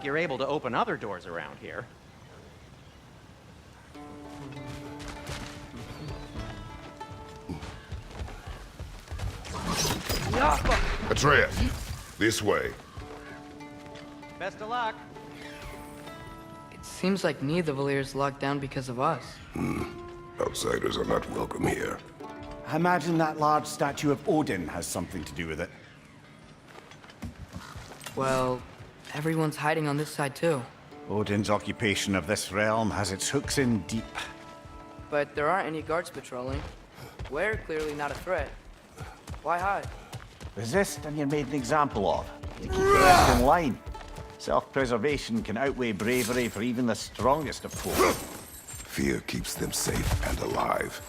You're able to open other doors around here. Atreus, this way. Best of luck. It seems like neither Valyr's locked down because of us. Outsiders are not welcome here. I imagine that large statue of Odin has something to do with it. Well, everyone's hiding on this side too. Odin's occupation of this realm has its hooks in deep. But there aren't any guards patrolling. We're clearly not a threat. Why hide? Resist and you're made an example of. To keep the rest in line. Self-preservation can outweigh bravery for even the strongest of foes. Fear keeps them safe and alive.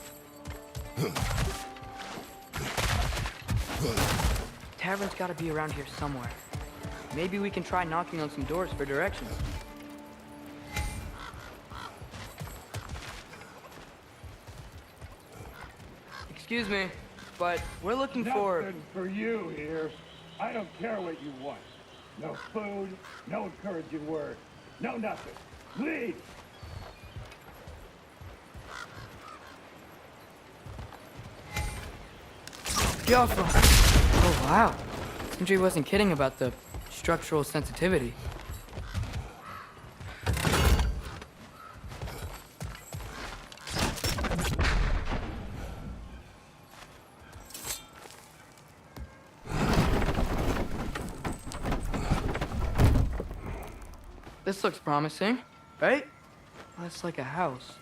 Tavern's gotta be around here somewhere. Maybe we can try knocking on some doors for directions. Excuse me, but we're looking for... Nothing for you here. I don't care what you want. No food, no encouraging word, no nothing. Leave! Joffre! Oh, wow. Sindri wasn't kidding about the structural sensitivity. This looks promising, right? That's like a house.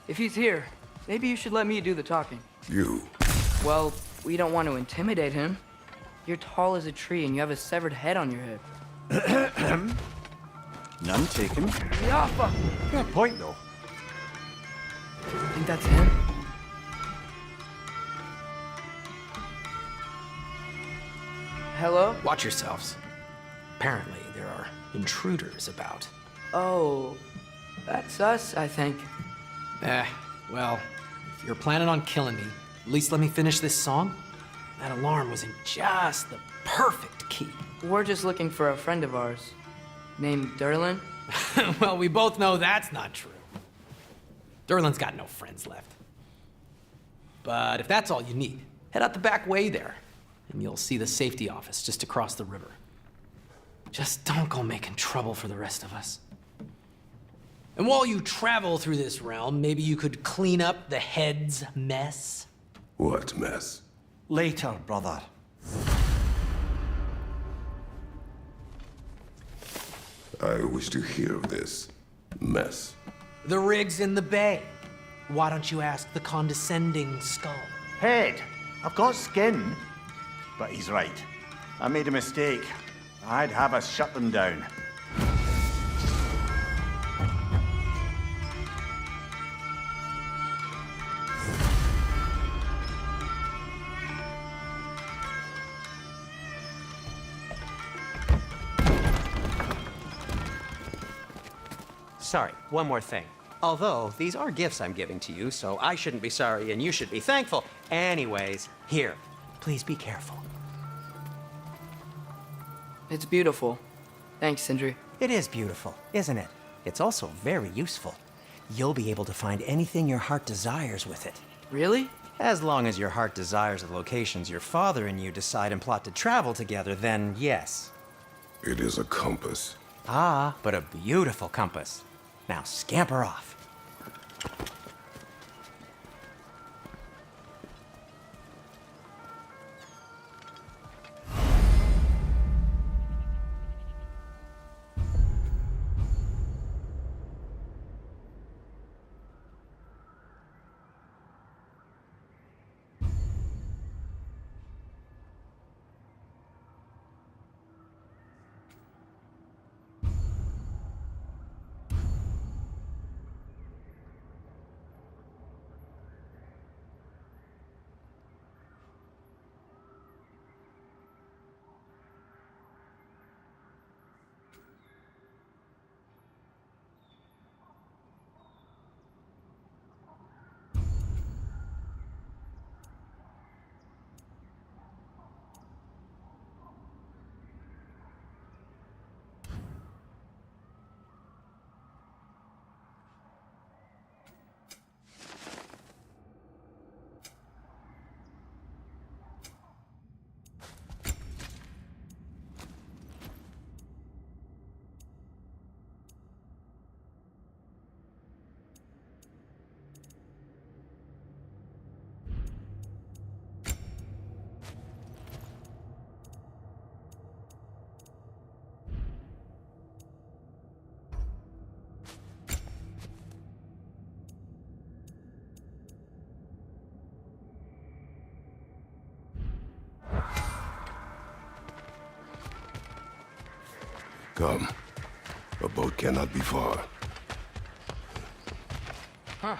If he's here, maybe you should let me do the talking. You. Well, we don't want to intimidate him. You're tall as a tree and you have a severed head on your head. None taken. Yaffa! Good point, though. Think that's him? Hello? Watch yourselves. Apparently, there are intruders about. Oh, that's us, I think. Well, if you're planning on killing me, at least let me finish this song. That alarm was in just the perfect key. We're just looking for a friend of ours, named Durlin. Well, we both know that's not true. Durlin's got no friends left. But if that's all you need, head out the back way there, and you'll see the safety office just across the river. Just don't go making trouble for the rest of us. And while you travel through this realm, maybe you could clean up the head's mess? What mess? Later, brother. I wish to hear of this mess. The rig's in the bay. Why don't you ask the condescending skull? Head, I've got skin. But he's right. I made a mistake. I'd have us shut them down. Sorry, one more thing. Although, these are gifts I'm giving to you, so I shouldn't be sorry and you should be thankful. Anyways, here, please be careful. It's beautiful. Thanks, Sindri. It is beautiful, isn't it? It's also very useful. You'll be able to find anything your heart desires with it. Really? As long as your heart desires the locations your father and you decide and plot to travel together, then yes. It is a compass. Ah, but a beautiful compass. Now scamper off. Come. A boat cannot be far. Huh.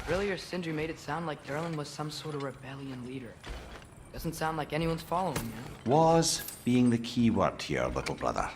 Earlier, Sindri made it sound like Durlin was some sort of rebellion leader. Doesn't sound like anyone's following him. Was being the key word here, little brother.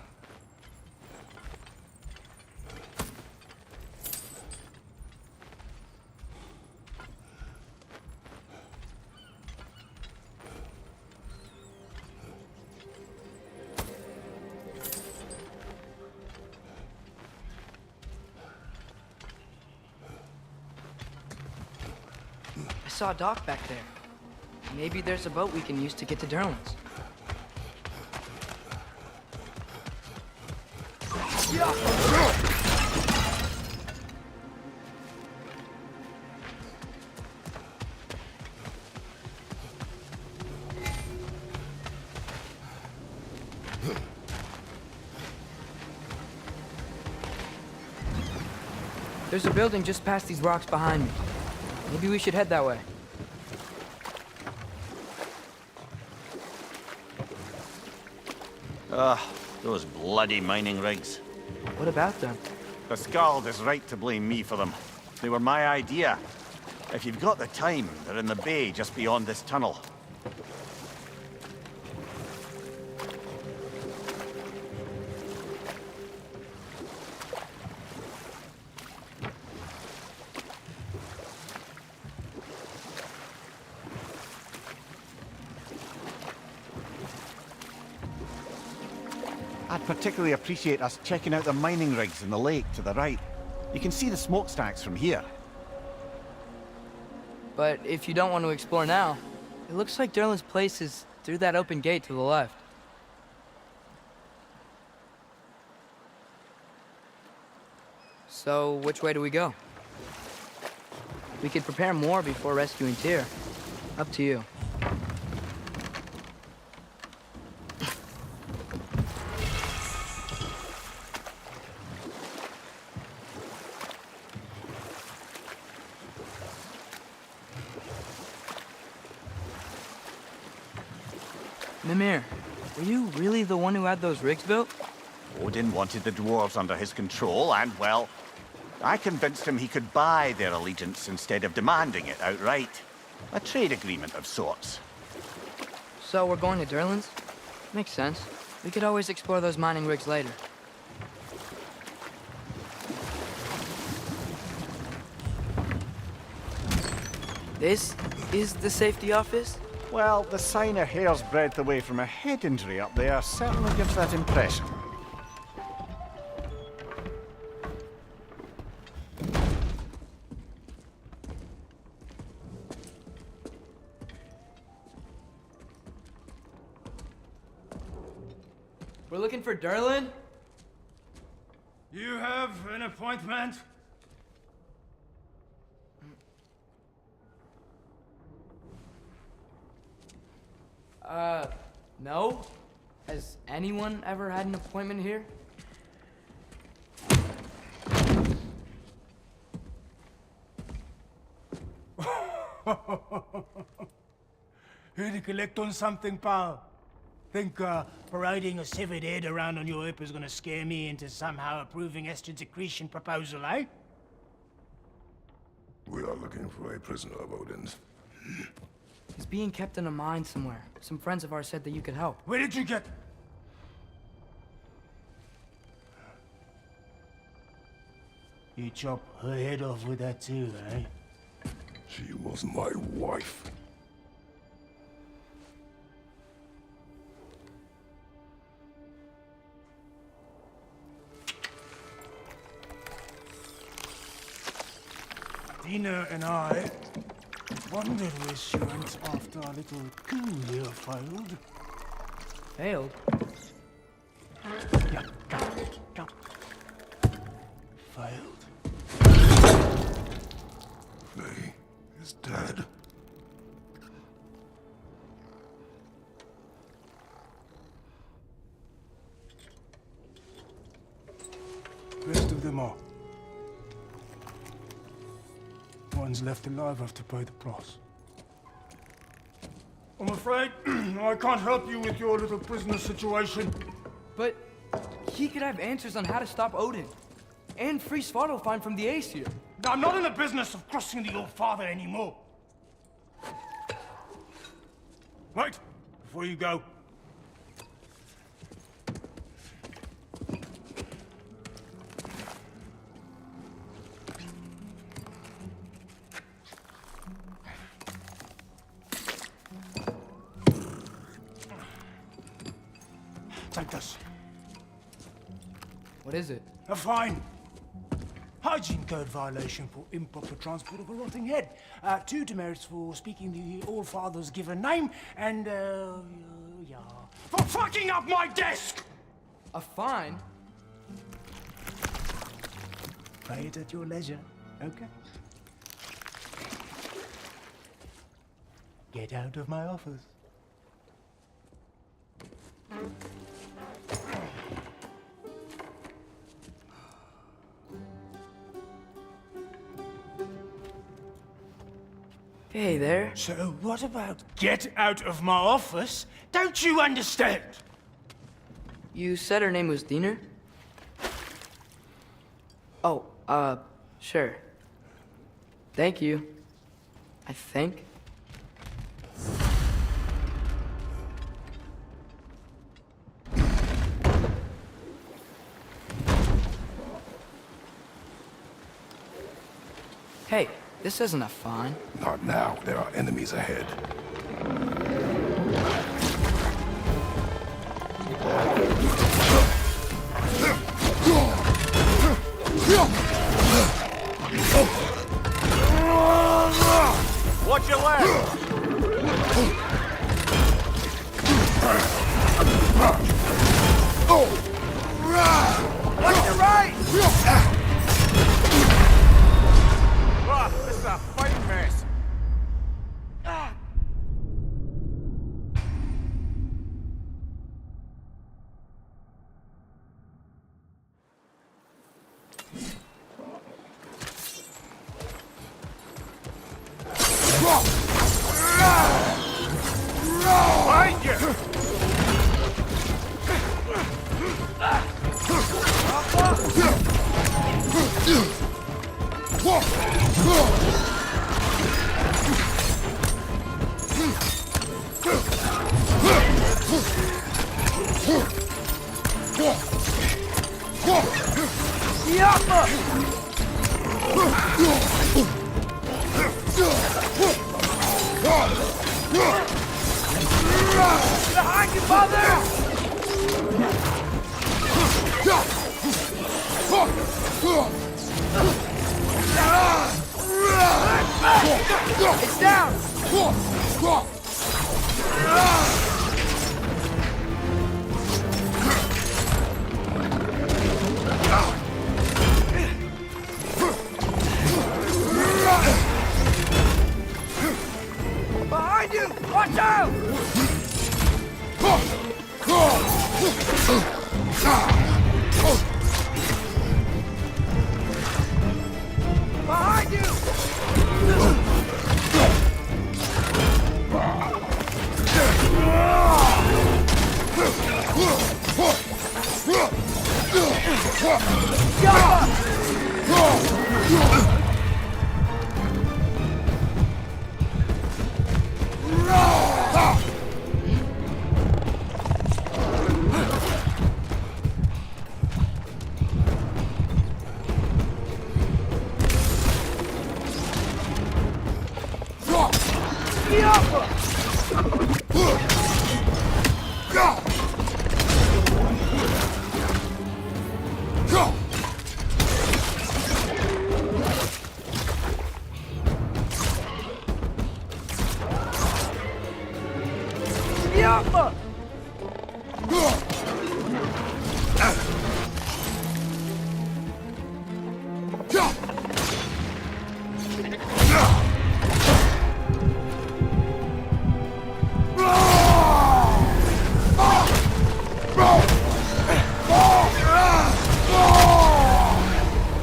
I saw a dock back there. Maybe there's a boat we can use to get to Durlin's. There's a building just past these rocks behind me. Maybe we should head that way. Those bloody mining rigs. What about them? The Skald is right to blame me for them. They were my idea. If you've got the time, they're in the bay just beyond this tunnel. I'd particularly appreciate us checking out the mining rigs in the lake to the right. You can see the smokestacks from here. But if you don't want to explore now, it looks like Durlin's place is through that open gate to the left. So, which way do we go? We could prepare more before rescuing Tyr. Up to you. Mimir, were you really the one who had those rigs built? Odin wanted the dwarves under his control, and, well, I convinced him he could buy their allegiance instead of demanding it outright. A trade agreement of sorts. So we're going to Durlin's? Makes sense. We could always explore those mining rigs later. This is the safety office? Well, the sign a hair's breadth away from a head injury up there certainly gives that impression. We're looking for Durlin? You have an appointment? No. Has anyone ever had an appointment here? Here to collect on something, pal? Think, parading a severed head around on your hip is gonna scare me into somehow approving Esther's accretion proposal, eh? We are looking for a prisoner of Odin's. He's being kept in a mine somewhere. Some friends of ours said that you could help. Where did you get... You chop her head off with that too, eh? She was my wife. Dina and I wondered where she went after our little coup here failed. Failed? Yeah, come. Failed. Faye is dead. Rest of them are. Ones left alive have to pay the price. I'm afraid I can't help you with your little prisoner situation. But He could have answers on how to stop Odin. And free Svartalfheim from the Aesir. I'm not in the business of crossing the Old Father anymore. Right, before you go. Take this. What is it? A fine. Hygiene code violation for improper transport of a rotting head. 2 demerits for speaking the All-Father's given name, and, yeah. For fucking up my desk! A fine? Pay it at your leisure, okay? Get out of my office. Hey there. So what about get out of my office? Don't you understand? You said her name was Diener? Oh, sure. Thank you. I think. Hey, this isn't a fine. Not now. There are enemies ahead. Watch your left! Watch your right! Ah, this is a fighting mess. Behind you! Behind you, father! It's down! Behind you! Watch out! Behind you!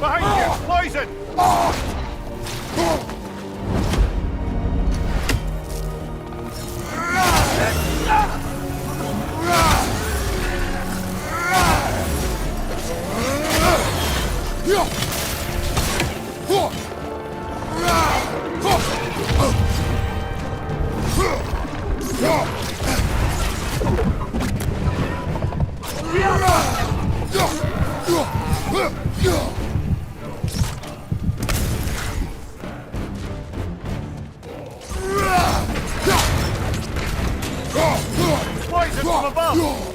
Behind you! Poison! Poison from above!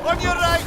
On your right!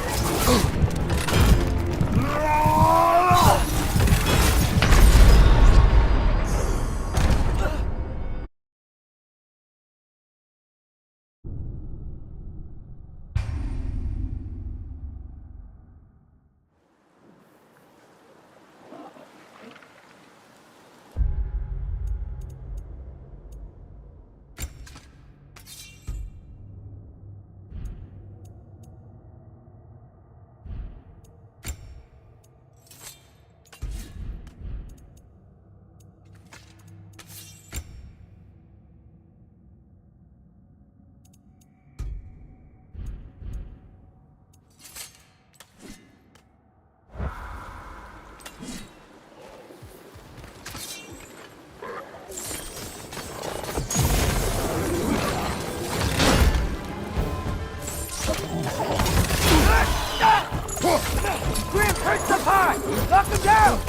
Grim, hurt the pie! Knock him down!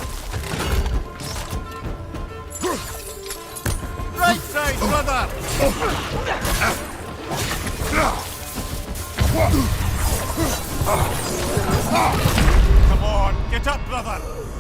Right side, brother! Come on, get up, brother!